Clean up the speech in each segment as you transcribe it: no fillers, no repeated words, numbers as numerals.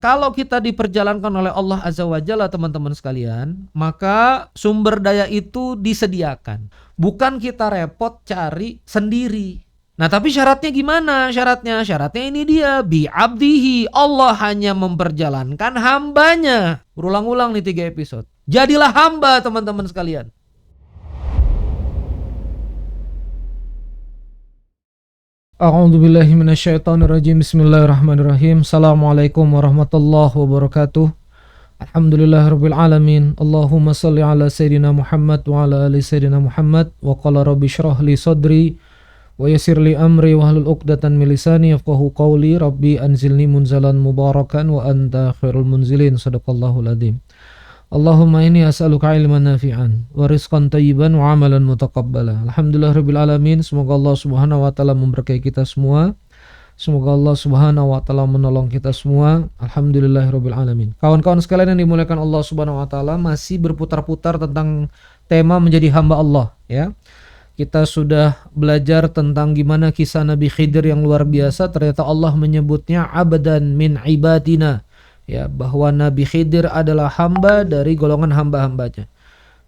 Kalau kita diperjalankan oleh Allah Azza wa Jalla, teman-teman sekalian, maka sumber daya itu disediakan. Bukan kita repot cari sendiri. Nah, tapi syaratnya gimana? Syaratnya ini dia, bi'abdihi. Allah hanya memperjalankan hambanya. Berulang-ulang nih 3 episode. Jadilah hamba, teman-teman sekalian. A'udzubillahi minasyaitonirrajim. Bismillahirrahmanirrahim. Assalamualaikum warahmatullahi wabarakatuh. Alhamdulillahirabbil alamin. Allahumma shalli ala sayidina Muhammad wa ala ali sayidina Muhammad. Wa qala rabbi shrah li sadri wa yassir li amri wa hlul 'uqdatam min lisani yafqahu qawli. Rabbi anzilni munzalan mubarakan wa anta khairul munzilin. Shadaqallahul adzim. Allahumma inni as'aluka ilman nafi'an wa rizqan thayyiban wa amalan mutaqabbala. Alhamdulillahirabbil alamin. Semoga Allah Subhanahu wa taala memberkahi kita semua. Semoga Allah Subhanahu wa taala menolong kita semua. Alhamdulillahirabbil alamin. Kawan-kawan sekalian yang dimuliakan Allah Subhanahu wa taala, masih berputar-putar tentang tema menjadi hamba Allah, ya. Kita sudah belajar tentang gimana kisah Nabi Khidir yang luar biasa. Ternyata Allah menyebutnya abdan min ibadina. Ya, bahwa Nabi Khidir adalah hamba dari golongan hamba-hambanya.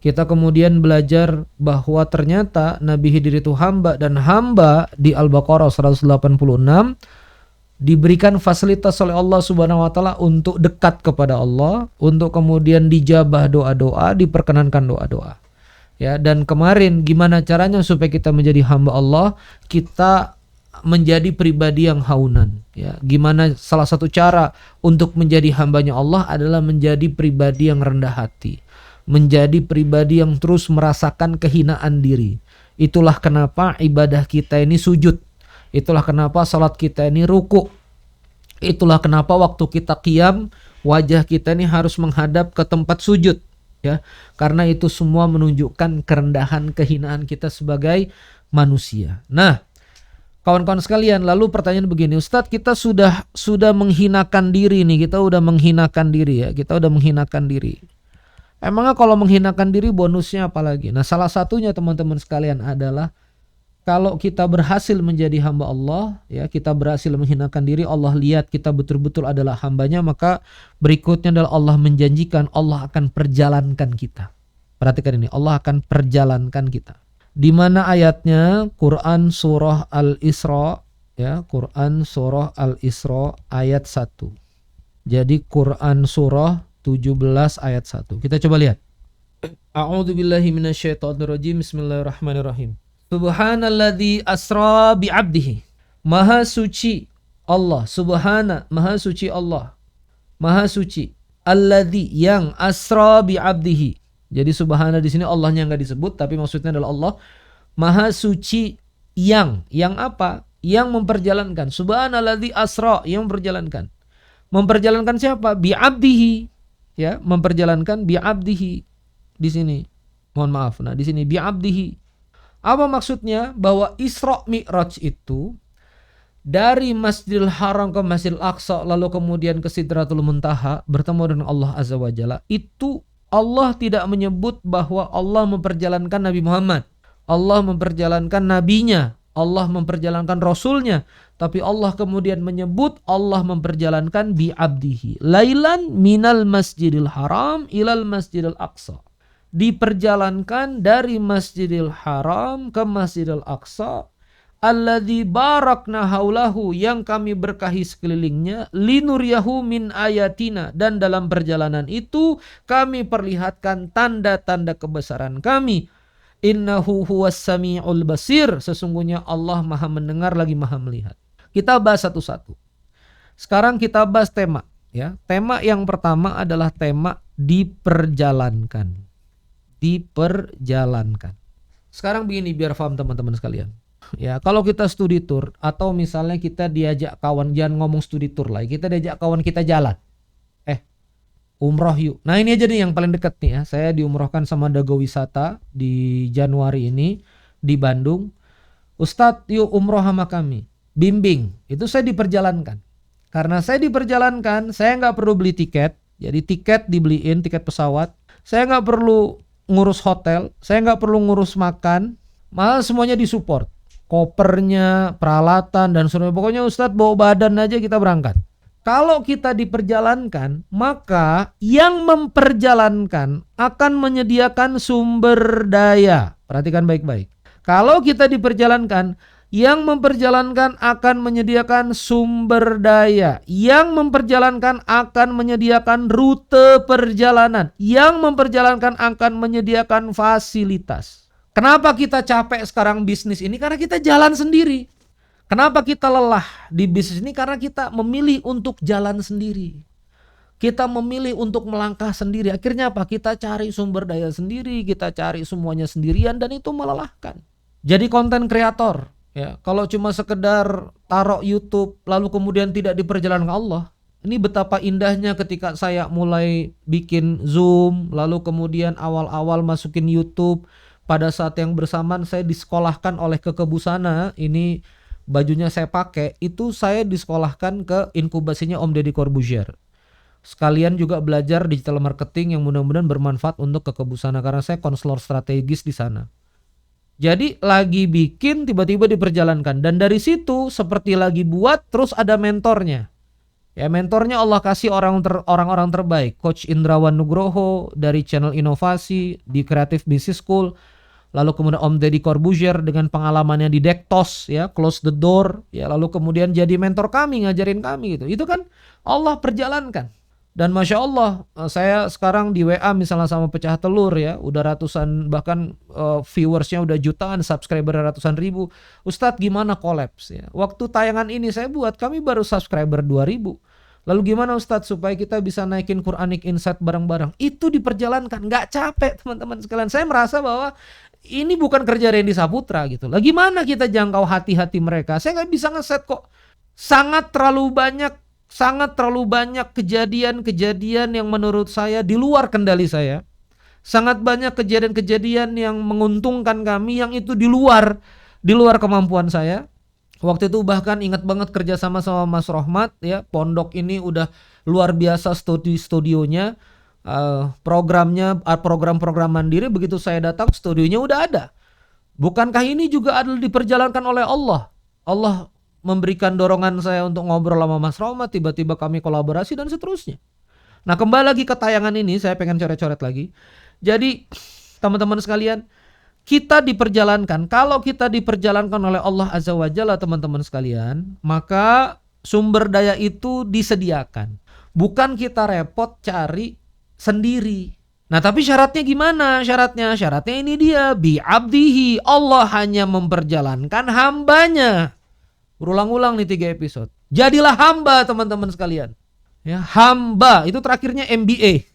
Kita kemudian belajar bahwa ternyata Nabi Khidir itu hamba, dan hamba di Al-Baqarah 186 diberikan fasilitas oleh Allah Subhanahu wa taala untuk dekat kepada Allah, untuk kemudian dijabah doa-doa, diperkenankan doa-doa. Ya, dan kemarin gimana caranya supaya kita menjadi hamba Allah? Kita menjadi pribadi yang haunan, ya. Gimana salah satu cara untuk menjadi hambanya Allah adalah menjadi pribadi yang rendah hati, menjadi pribadi yang terus merasakan kehinaan diri. Itulah kenapa ibadah kita ini sujud, itulah kenapa salat kita ini ruku, itulah kenapa waktu kita qiyam wajah kita ini harus menghadap ke tempat sujud, ya. Karena itu semua menunjukkan kerendahan, kehinaan kita sebagai manusia. Nah, kawan-kawan sekalian, lalu pertanyaan begini, Ustadz, kita sudah menghinakan diri nih, kita udah menghinakan diri, ya, kita udah menghinakan diri. Emangnya kalau menghinakan diri bonusnya apa lagi? Nah, salah satunya teman-teman sekalian adalah kalau kita berhasil menjadi hamba Allah, ya, kita berhasil menghinakan diri, Allah lihat kita betul-betul adalah hambanya, maka berikutnya adalah Allah menjanjikan Allah akan perjalankan kita. Perhatikan ini, Allah akan perjalankan kita. Di mana ayatnya? Quran surah Al-Isra, ya, Quran surah Al-Isra ayat 1. Jadi Quran surah 17 ayat 1. Kita coba lihat. A'udzubillahi minasyaitonirrajim. Bismillahirrahmanirrahim. Subhanalladzi asra bi'abdihi. Maha suci Allah, maha suci Allah. Maha suci alladzi yang asra bi'abdihi. Jadi subhana di sini Allahnya enggak disebut, tapi maksudnya adalah Allah maha suci yang apa? Yang memperjalankan. Subhanalladzi asra, yang memperjalankan. Memperjalankan siapa? Bi'abdihi, ya, memperjalankan bi'abdihi di sini. Mohon maaf. Nah, di sini bi'abdihi. Apa maksudnya? Bahwa Isra Mi'raj itu dari Masjidil Haram ke Masjidil Aqsa, lalu kemudian ke Sidratul Muntaha bertemu dengan Allah Azza wa Jalla, itu Allah tidak menyebut bahwa Allah memperjalankan Nabi Muhammad, Allah memperjalankan nabinya, Allah memperjalankan rasulnya, tapi Allah kemudian menyebut Allah memperjalankan bi'abdihi. Lailan minal masjidil haram ilal masjidil aqsa. Diperjalankan dari Masjidil Haram ke Masjidil Aqsa. Alladzi barakna haulahu, yang kami berkahi sekelilingnya, linuriyahu min ayatina, dan dalam perjalanan itu kami perlihatkan tanda-tanda kebesaran kami. Innahu huwas sami'ul basir, sesungguhnya Allah maha mendengar lagi maha melihat. Kita bahas satu-satu. Sekarang kita bahas tema, ya. Tema yang pertama adalah tema diperjalankan. Diperjalankan. Sekarang begini biar paham teman-teman sekalian. Ya, kalau kita studi tour atau misalnya kita diajak kawan, jangan ngomong studi tour lah, kita diajak kawan kita jalan. Umroh yuk. Nah, ini aja nih yang paling dekat nih, ya. Saya diumrohkan sama Dago Wisata di Januari ini di Bandung. Ustadz, yuk umroh sama kami. Bimbing. Itu saya diperjalankan. Karena saya diperjalankan, saya nggak perlu beli tiket. Jadi tiket dibeliin, tiket pesawat. Saya nggak perlu ngurus hotel, saya nggak perlu ngurus makan, malah semuanya disupport. Kopernya, peralatan, dan sebagainya. Pokoknya Ustadz bawa badan aja kita berangkat. Kalau kita diperjalankan, maka yang memperjalankan akan menyediakan sumber daya. Perhatikan baik-baik. Kalau kita diperjalankan, yang memperjalankan akan menyediakan sumber daya. Yang memperjalankan akan menyediakan rute perjalanan. Yang memperjalankan akan menyediakan fasilitas. Kenapa kita capek sekarang bisnis ini? Karena kita jalan sendiri. Kenapa kita lelah di bisnis ini? Karena kita memilih untuk jalan sendiri. Kita memilih untuk melangkah sendiri. Akhirnya apa? Kita cari sumber daya sendiri, kita cari semuanya sendirian, dan itu melelahkan. Jadi konten kreator, ya, kalau cuma sekedar taruh YouTube lalu kemudian tidak diperjalankan Allah. Ini betapa indahnya ketika saya mulai bikin Zoom, lalu kemudian awal-awal masukin YouTube. Pada saat yang bersamaan saya disekolahkan oleh Kekebusana, ini bajunya saya pakai, itu saya disekolahkan ke inkubasinya Om Deddy Corbuzier. Sekalian juga belajar digital marketing yang mudah-mudahan bermanfaat untuk Kekebusana, karena saya konselor strategis di sana. Jadi lagi bikin tiba-tiba diperjalankan, dan dari situ seperti lagi buat terus ada mentornya. Ya, mentornya Allah kasih orang-orang terbaik, Coach Indrawan Nugroho dari channel inovasi di Creative Business School. Lalu kemudian Om Deddy Corbuzier dengan pengalamannya di Dektos, ya, Close the Door, ya, lalu kemudian jadi mentor kami, ngajarin kami gitu. Itu kan Allah perjalankan. Dan Masya Allah, saya sekarang di WA misalnya sama Pecah Telur, ya, udah ratusan, bahkan viewersnya udah jutaan, subscriber ratusan ribu. Ustadz gimana kolaps, ya? Waktu tayangan ini saya buat, kami baru subscriber 2000. Lalu gimana Ustadz supaya kita bisa naikin Quranic Insight bareng-bareng? Itu diperjalankan, nggak capek teman-teman sekalian. Saya merasa bahwa ini bukan kerja Randy Saputra gitu. Lah gimana kita jangkau hati-hati mereka? Saya nggak bisa ngeset kok. Sangat terlalu banyak kejadian-kejadian yang menurut saya di luar kendali saya. Sangat banyak kejadian-kejadian yang menguntungkan kami yang itu di luar kemampuan saya. Waktu itu bahkan ingat banget kerja sama Mas Rohmat, ya. Pondok ini udah luar biasa studionya. Program-program mandiri, begitu saya datang studionya udah ada. Bukankah ini juga adalah diperjalankan oleh Allah? Allah memberikan dorongan saya untuk ngobrol sama Mas Rohmat, tiba-tiba kami kolaborasi dan seterusnya. Nah, kembali lagi ke tayangan ini, saya pengen coret-coret lagi. Jadi teman-teman sekalian, kita diperjalankan. Kalau kita diperjalankan oleh Allah Azza wa Jalla, teman-teman sekalian, maka sumber daya itu disediakan. Bukan kita repot cari sendiri. Nah, tapi syaratnya gimana? Syaratnya ini dia, bi'abdihi. Allah hanya memperjalankan hambanya. Berulang-ulang nih 3 episode. Jadilah hamba, teman-teman sekalian. Ya, hamba itu terakhirnya MBA.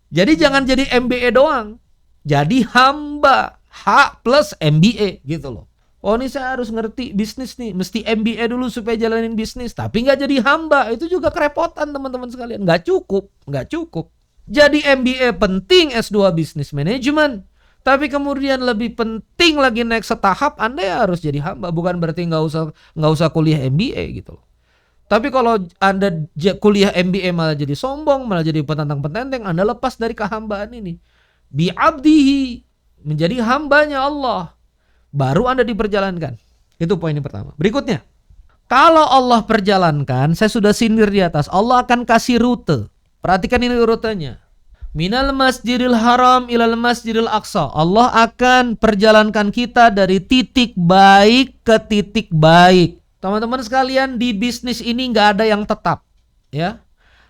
Jadi jangan jadi MBA doang. Jadi hamba, H plus MBA gitu loh. Oh, ini saya harus ngerti bisnis nih, mesti MBA dulu supaya jalanin bisnis. Tapi nggak jadi hamba, itu juga kerepotan teman-teman sekalian. Nggak cukup. Jadi MBA penting, S2 Business Management. Tapi kemudian lebih penting lagi naik setahap, Anda ya harus jadi hamba. Bukan berarti nggak usah kuliah MBA gitu loh. Tapi kalau Anda kuliah MBA malah jadi sombong, malah jadi petantang-petenteng, Anda lepas dari kehambaan ini. Bi'abdihi, menjadi hambanya Allah. Baru Anda diperjalankan. Itu poin yang pertama. Berikutnya, kalau Allah perjalankan, saya sudah sindir di atas, Allah akan kasih rute. Perhatikan ini rutenya. Minal masjidil haram ilal masjidil aqsa. Allah akan perjalankan kita dari titik baik ke titik baik. Teman-teman sekalian, di bisnis ini nggak ada yang tetap, ya.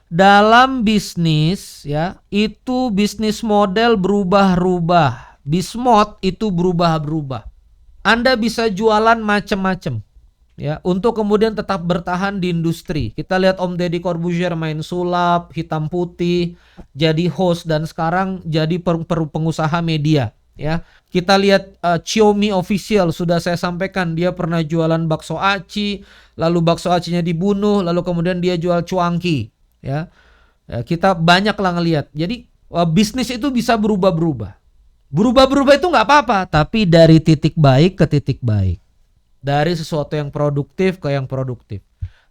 Dalam bisnis, ya, itu bisnis model berubah-ubah. Bismod itu berubah-berubah. Anda bisa jualan macam-macam, ya, untuk kemudian tetap bertahan di industri. Kita lihat Om Deddy Corbuzier main sulap, hitam putih, jadi host, dan sekarang jadi pengusaha media, ya. Kita lihat Xiaomi Official, sudah saya sampaikan, dia pernah jualan bakso aci, lalu bakso acinya dibunuh, lalu kemudian dia jual cuanki, ya. Kita banyak lah ngelihat. Jadi bisnis itu bisa berubah-berubah. Berubah-berubah itu nggak apa-apa, tapi dari titik baik ke titik baik. Dari sesuatu yang produktif ke yang produktif.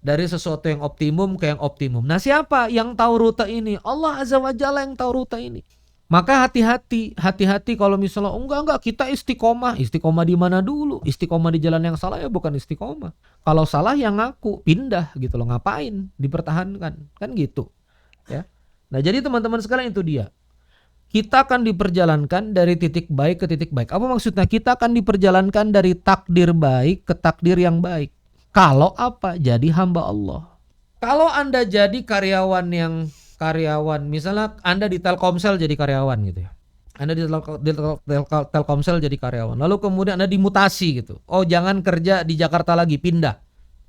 Dari sesuatu yang optimum ke yang optimum. Nah, siapa yang tahu rute ini? Allah Azza wa Jalla yang tahu rute ini. Maka hati-hati kalau misalnya enggak kita istiqomah. Istiqomah di mana dulu? Istiqomah di jalan yang salah ya bukan istiqomah. Kalau salah yang ngaku, pindah gitu loh. Ngapain dipertahankan? Kan gitu, ya. Nah, jadi teman-teman sekalian itu dia. Kita akan diperjalankan dari titik baik ke titik baik. Apa maksudnya? Kita akan diperjalankan dari takdir baik ke takdir yang baik. Kalau apa? Jadi hamba Allah. Kalau Anda jadi karyawan, misalnya Anda di Telkomsel jadi karyawan gitu ya. Anda di Telkomsel jadi karyawan. Lalu kemudian Anda dimutasi gitu. Oh, jangan kerja di Jakarta lagi, pindah.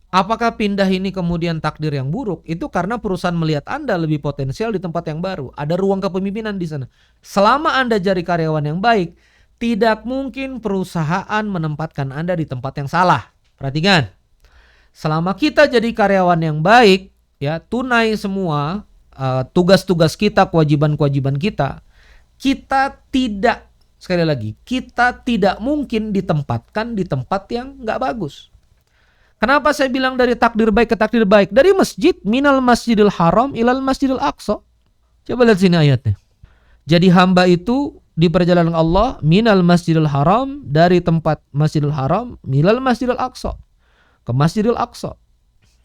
Apakah pindah ini kemudian takdir yang buruk? Itu karena perusahaan melihat Anda lebih potensial di tempat yang baru. Ada ruang kepemimpinan di sana. Selama Anda jadi karyawan yang baik, tidak mungkin perusahaan menempatkan Anda di tempat yang salah. Perhatikan. Selama kita jadi karyawan yang baik, ya, tunai semua tugas-tugas kita, kewajiban-kewajiban kita, kita tidak, sekali lagi, kita tidak mungkin ditempatkan di tempat yang nggak bagus. Kenapa saya bilang dari takdir baik ke takdir baik? Dari masjid, minal masjidil haram ilal masjidil aqsa. Coba lihat sini ayatnya. Jadi hamba itu di perjalanan Allah, minal masjidil haram, dari tempat masjidil haram, milal masjidil aqsa, ke masjidil aqsa.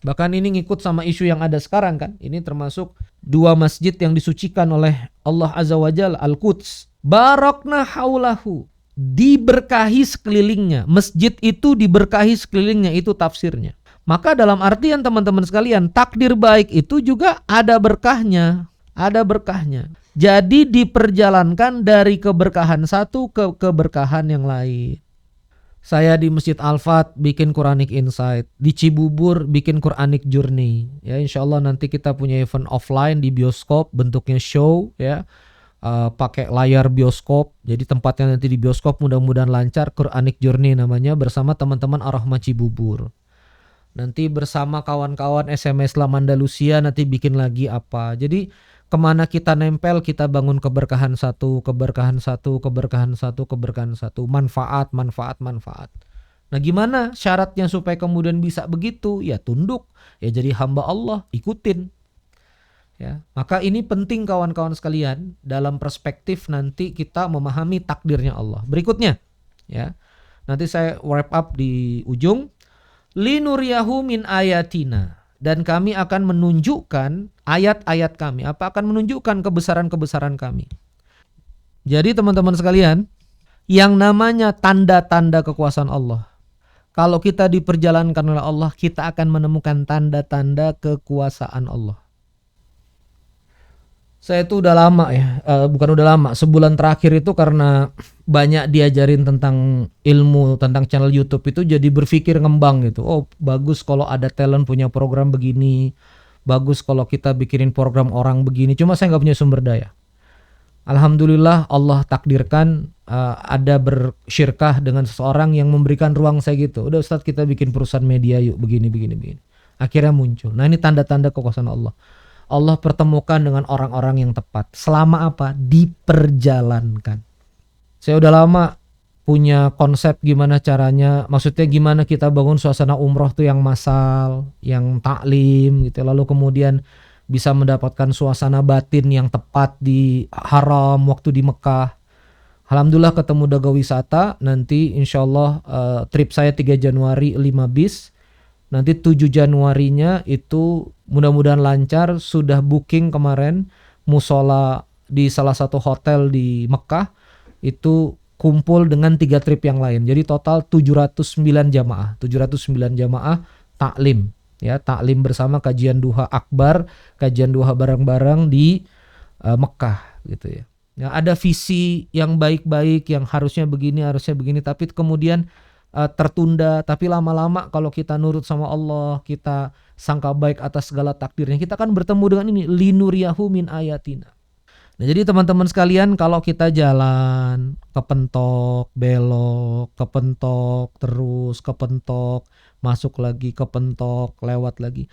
Bahkan ini ngikut sama isu yang ada sekarang kan. Ini termasuk dua masjid yang disucikan oleh Allah Azza wa Jalla, Al-Quds. Barakna haulahu. Diberkahi sekelilingnya. Masjid itu diberkahi sekelilingnya, itu tafsirnya. Maka dalam artian teman-teman sekalian, takdir baik itu juga ada berkahnya. Ada berkahnya. Jadi diperjalankan dari keberkahan satu ke keberkahan yang lain. Saya di Masjid Al-Fat bikin Quranic Insight, di Cibubur bikin Quranic Journey. Ya, insya Allah nanti kita punya event offline di bioskop, bentuknya show, ya, pakai layar bioskop. Jadi tempatnya nanti di bioskop, mudah-mudahan lancar. Quranic Journey namanya, bersama teman-teman Ar-Rahmah Cibubur. Nanti bersama kawan-kawan SMS Islam Andalusia nanti bikin lagi apa. Jadi kemana kita nempel, kita bangun keberkahan satu, keberkahan satu, keberkahan satu, keberkahan satu. Manfaat, manfaat, manfaat. Nah, gimana syaratnya supaya kemudian bisa begitu? Ya tunduk, ya jadi hamba Allah, ikutin. Ya, maka ini penting kawan-kawan sekalian dalam perspektif nanti kita memahami takdirnya Allah. Berikutnya, ya. Nanti saya wrap up di ujung. Linuriyahu min ayatina. Dan kami akan menunjukkan ayat-ayat kami. Apa akan menunjukkan kebesaran-kebesaran kami. Jadi teman-teman sekalian, yang namanya tanda-tanda kekuasaan Allah. Kalau kita diperjalankan oleh Allah, kita akan menemukan tanda-tanda kekuasaan Allah. Saya itu udah lama ya, bukan udah lama, sebulan terakhir itu karena banyak diajarin tentang ilmu, tentang channel YouTube itu, jadi berpikir ngembang gitu. Oh, bagus kalau ada talent punya program begini, bagus kalau kita bikinin program orang begini. Cuma saya nggak punya sumber daya. Alhamdulillah Allah takdirkan ada bersyirkah dengan seseorang yang memberikan ruang saya gitu. Udah Ustadz, kita bikin perusahaan media yuk, begini. Akhirnya muncul. Nah, ini tanda-tanda kekuasaan Allah. Allah pertemukan dengan orang-orang yang tepat. Selama apa? Diperjalankan. Saya udah lama punya konsep gimana caranya, maksudnya gimana kita bangun suasana umroh tuh yang massal, yang taklim gitu. Lalu kemudian bisa mendapatkan suasana batin yang tepat di haram waktu di Mekah. Alhamdulillah ketemu Daga Wisata. Nanti insya Allah trip saya 3 Januari 5 bis. Nanti 7 Januarinya itu mudah-mudahan lancar. Sudah booking kemarin musola di salah satu hotel di Mekah. Itu kumpul dengan 3 trip yang lain. Jadi total 709 jamaah. 709 jamaah taklim. Ya, taklim bersama, kajian duha akbar, kajian duha bareng-bareng di Mekah gitu ya. Ya, ada visi yang baik-baik yang harusnya begini, tapi kemudian tertunda. Tapi lama-lama kalau kita nurut sama Allah, kita sangka baik atas segala takdirnya, kita akan bertemu dengan ini, linuriyahu min ayatina. Nah, jadi teman-teman sekalian, kalau kita jalan kepentok, belok, kepentok, terus kepentok, masuk lagi, kepentok, lewat lagi.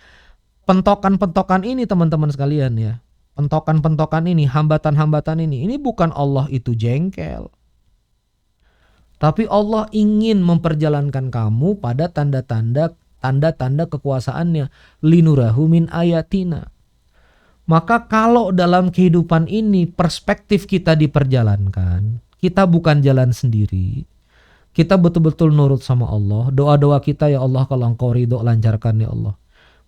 Pentokan-pentokan ini teman-teman sekalian ya, pentokan-pentokan ini, hambatan-hambatan ini bukan Allah itu jengkel. Tapi Allah ingin memperjalankan kamu pada tanda-tanda kekuasaannya. Linurahu min ayatina. Maka kalau dalam kehidupan ini perspektif kita diperjalankan, kita bukan jalan sendiri, kita betul-betul nurut sama Allah. Doa-doa kita, ya Allah kalau engkau ridho lancarkan ya Allah.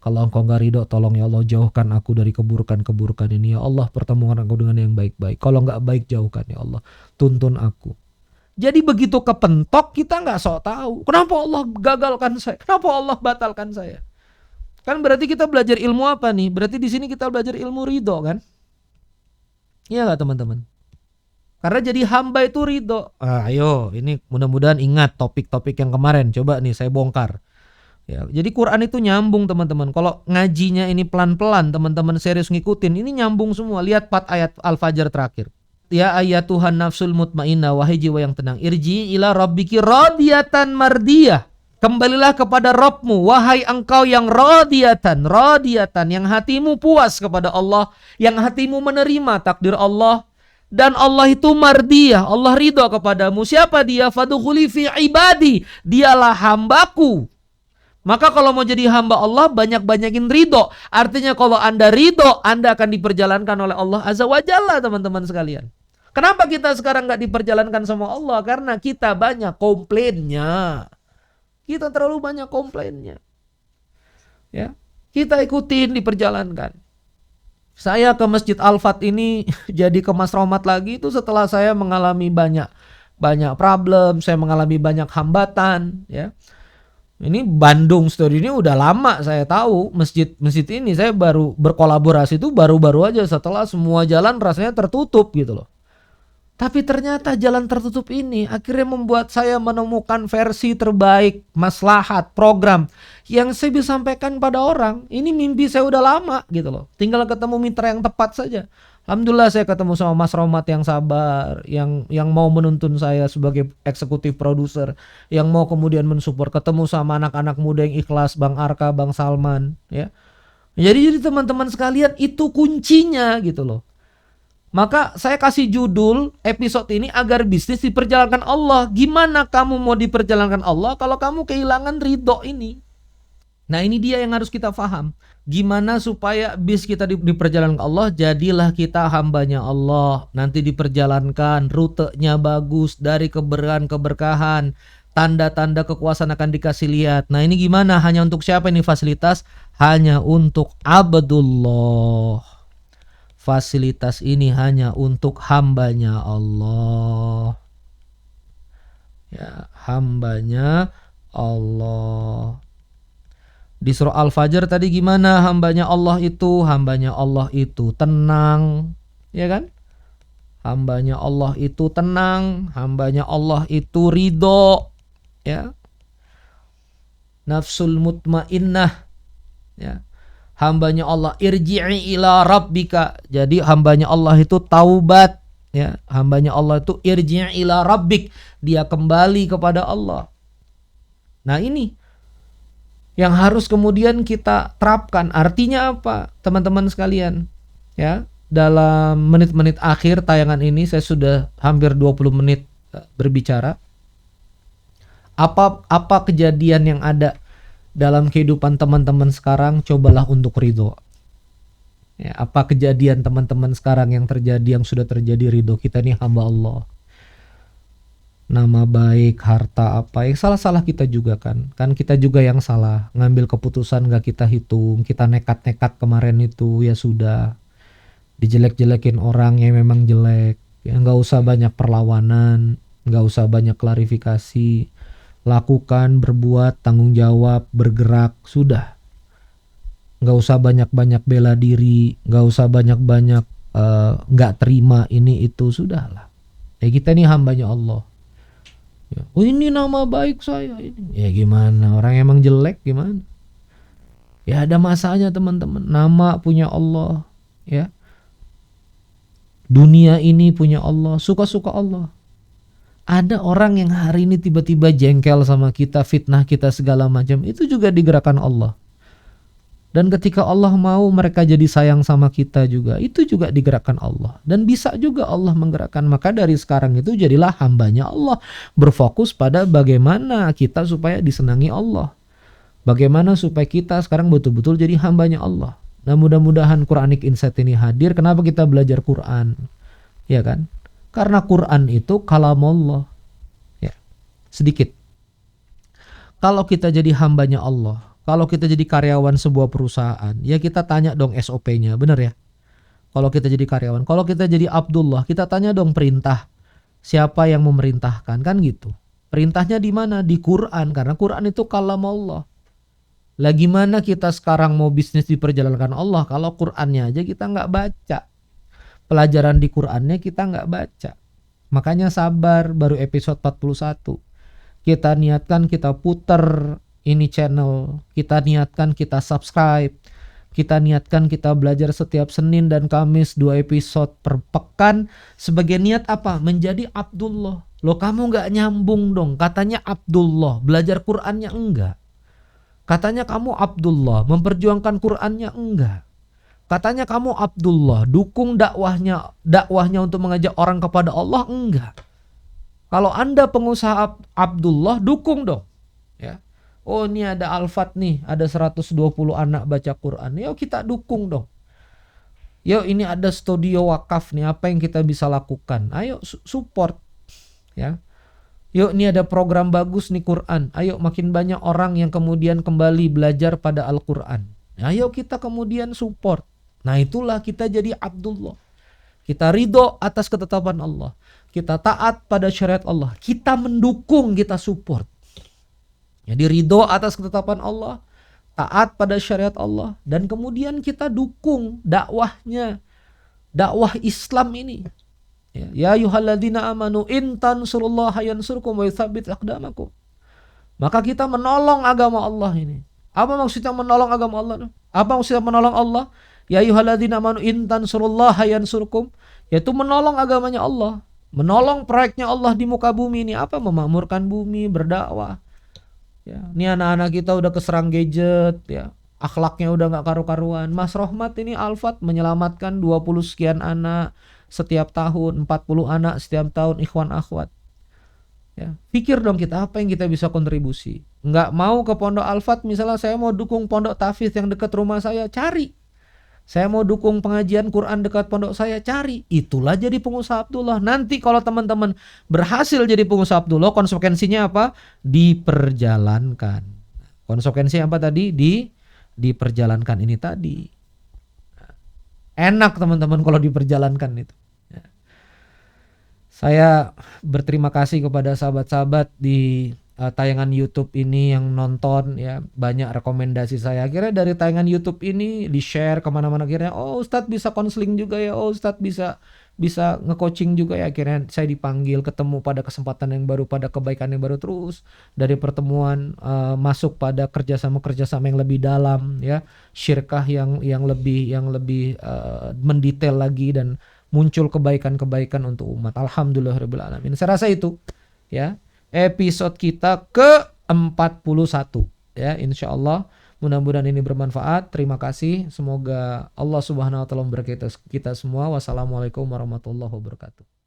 Kalau engkau gak ridho tolong ya Allah jauhkan aku dari keburukan-keburukan ini. Ya Allah pertemukan aku dengan yang baik-baik. Kalau gak baik jauhkan ya Allah. Tuntun aku. Jadi begitu kepentok kita gak sok tahu. Kenapa Allah gagalkan saya? Kenapa Allah batalkan saya? Kan berarti kita belajar ilmu apa nih? Berarti di sini kita belajar ilmu ridho kan? Iya gak teman-teman? Karena jadi hamba itu ridho. Ayo ini mudah-mudahan ingat topik-topik yang kemarin. Coba nih saya bongkar. Ya, jadi Quran itu nyambung teman-teman. Kalau ngajinya ini pelan-pelan teman-teman serius ngikutin. Ini nyambung semua. Lihat 4 ayat Al-Fajr terakhir. Ya ayat Tuhan nafsul mutmainnah, wahai jiwa yang tenang. Irji ila rabbiki radiyatan mardiyah. Kembalilah kepada Rabbmu, wahai engkau yang radiyatan, yang hatimu puas kepada Allah, yang hatimu menerima takdir Allah, dan Allah itu mardiyah, Allah ridho kepadamu. Siapa dia? Fadkhuli fi ibadi, dialah hambaku. Maka kalau mau jadi hamba Allah, banyak-banyakin ridho. Artinya kalau Anda ridho, Anda akan diperjalankan oleh Allah Azza wa Jalla, teman-teman sekalian. Kenapa kita sekarang gak diperjalankan sama Allah? Karena kita banyak komplainnya. Kita terlalu banyak komplainnya. Ya, kita ikutin diperjalankan. Saya ke Masjid Al-Fat ini jadi ke Mas Rohmat lagi itu setelah saya mengalami banyak problem, saya mengalami banyak hambatan, ya. Ini Bandung story ini udah lama saya tahu masjid ini saya baru berkolaborasi itu baru-baru aja setelah semua jalan rasanya tertutup gitu loh. Tapi ternyata jalan tertutup ini akhirnya membuat saya menemukan versi terbaik, maslahat, program yang saya bisa sampaikan pada orang. Ini mimpi saya udah lama gitu loh. Tinggal ketemu mitra yang tepat saja. Alhamdulillah saya ketemu sama Mas Rohmat yang sabar, yang mau menuntun saya sebagai eksekutif produser, yang mau kemudian mensupport, ketemu sama anak-anak muda yang ikhlas, Bang Arka, Bang Salman, ya. Jadi teman-teman sekalian itu kuncinya gitu loh. Maka saya kasih judul episode ini agar bisnis diperjalankan Allah. Gimana kamu mau diperjalankan Allah kalau kamu kehilangan ridho ini? Nah ini dia yang harus kita paham. Gimana supaya bis kita diperjalankan Allah? Jadilah kita hambanya Allah. Nanti diperjalankan, rutenya bagus, dari keberkahan, tanda-tanda kekuasaan akan dikasih lihat. Nah ini gimana? Hanya untuk siapa ini fasilitas? Hanya untuk Abdullah. Fasilitas ini hanya untuk hambanya Allah. Ya, hambanya Allah. Di surah Al-Fajr tadi gimana hambanya Allah itu? Hambanya Allah itu tenang, ya kan? Hambanya Allah itu tenang, hambanya Allah itu ridho, ya. Nafsul mutmainnah, ya. Hambanya Allah irji'i ila rabbika. Jadi hambanya Allah itu taubat, ya. Hambanya Allah itu irji'i ila rabbik, dia kembali kepada Allah. Nah ini yang harus kemudian kita terapkan. Artinya apa teman-teman sekalian? Ya, dalam menit-menit akhir tayangan ini saya sudah hampir 20 menit berbicara. Apa kejadian yang ada dalam kehidupan teman-teman sekarang, cobalah untuk ridho. Ya, apa kejadian teman-teman sekarang yang terjadi, yang sudah terjadi ridho? Kita ini hamba Allah. Nama baik, harta apa, yang salah-salah kita juga kan. Kan kita juga yang salah. Ngambil keputusan gak kita hitung. Kita nekat-nekat kemarin itu, ya sudah. Dijelek-jelekin orang yang memang jelek. Ya gak usah banyak perlawanan. Gak usah banyak klarifikasi. Lakukan, berbuat, tanggung jawab, bergerak, sudah. Gak usah banyak-banyak bela diri, gak usah banyak-banyak gak terima ini itu, sudahlah. Ya kita ini hambanya Allah. Ya, oh ini nama baik saya ini. Ya gimana, orang emang jelek gimana? Ya ada masanya teman-teman. Nama punya Allah, ya. Dunia ini punya Allah, suka-suka Allah. Ada orang yang hari ini tiba-tiba jengkel sama kita, fitnah kita segala macam, itu juga digerakkan Allah. Dan ketika Allah mau mereka jadi sayang sama kita juga, itu juga digerakkan Allah. Dan bisa juga Allah menggerakkan. Maka dari sekarang itu jadilah hambanya Allah. Berfokus pada bagaimana kita supaya disenangi Allah. Bagaimana supaya kita sekarang betul-betul jadi hambanya Allah. Nah, mudah-mudahan Quranic Insight ini hadir. Kenapa kita belajar Quran? Ya kan? Karena Quran itu kalamullah. Ya. Sedikit. Kalau kita jadi hambanya Allah, kalau kita jadi karyawan sebuah perusahaan, ya kita tanya dong SOP-nya, benar ya? Kalau kita jadi karyawan, kalau kita jadi Abdullah, kita tanya dong perintah. Siapa yang memerintahkan, kan gitu. Perintahnya di mana? Di Quran, karena Quran itu kalam Allah. Lah gimana kita sekarang mau bisnis diperjalankan Allah kalau Qurannya aja kita nggak baca. Pelajaran di Qurannya kita nggak baca. Makanya sabar, baru episode 41. Kita niatkan kita puter ini channel, kita niatkan kita subscribe. Kita niatkan kita belajar setiap Senin dan Kamis 2 episode per pekan. Sebagai niat apa? Menjadi Abdullah. Loh kamu gak nyambung dong. Katanya Abdullah. Belajar Qurannya enggak. Katanya kamu Abdullah. Memperjuangkan Qurannya enggak. Katanya kamu Abdullah. Dukung dakwahnya untuk mengajak orang kepada Allah enggak. Kalau Anda pengusaha Abdullah, dukung dong. Ya. Oh ini ada Al-Fat nih, ada 120 anak baca Quran. Yuk kita dukung dong. Yuk ini ada studio wakaf nih, apa yang kita bisa lakukan? Ayo support. Ya. Yuk ini ada program bagus nih Quran. Ayo makin banyak orang yang kemudian kembali belajar pada Al-Quran. Ayo kita kemudian support. Nah itulah kita jadi Abdullah. Kita ridho atas ketetapan Allah. Kita taat pada syariat Allah. Kita mendukung, kita support. Jadi ridho atas ketetapan Allah, taat pada syariat Allah, dan kemudian kita dukung dakwahnya, dakwah Islam ini. Ya ayyuhalladzina amanu in tansurullaha yansurkum wa yutsabbit aqdamakum. Maka kita menolong agama Allah ini. Apa maksudnya menolong agama Allah? Apa maksudnya menolong Allah? Ya ayyuhalladzina amanu in tansurullaha yansurkum, yaitu menolong agamanya Allah, menolong proyeknya Allah di muka bumi ini. Apa? Memakmurkan bumi, berdakwah. Ya, ini anak-anak kita udah keserang gadget, ya, akhlaknya udah nggak karu-karuan. Mas Rohmat ini Al-Fat menyelamatkan 20 sekian anak setiap tahun, 40 anak setiap tahun, ikhwan akhwat. Ya, pikir dong kita apa yang kita bisa kontribusi. Nggak mau ke pondok Al-Fat, misalnya saya mau dukung pondok tahfidz yang dekat rumah saya, cari. Saya mau dukung pengajian Quran dekat pondok saya, cari. Itulah jadi pengusaha Abdullah. Nanti kalau teman-teman berhasil jadi pengusaha Abdullah, konsekuensinya apa? Diperjalankan. Konsekuensinya apa tadi? Diperjalankan ini tadi. Enak teman-teman kalau diperjalankan itu. Saya berterima kasih kepada sahabat-sahabat di tayangan YouTube ini yang nonton, ya, banyak rekomendasi saya. Akhirnya dari tayangan YouTube ini di-share kemana-mana, akhirnya oh Ustadz bisa konseling juga ya, oh Ustadz bisa nge-coaching juga ya. Akhirnya saya dipanggil ketemu pada kesempatan yang baru, pada kebaikan yang baru, terus dari pertemuan masuk pada kerjasama yang lebih dalam, ya, syirkah yang lebih mendetail lagi, dan muncul kebaikan-kebaikan untuk umat. Alhamdulillahirabbil alamin. Saya rasa itu, ya, episode kita ke-41, ya, insyaallah mudah-mudahan ini bermanfaat. Terima kasih, semoga Allah Subhanahu wa taala memberkati kita semua. Wassalamualaikum warahmatullahi wabarakatuh.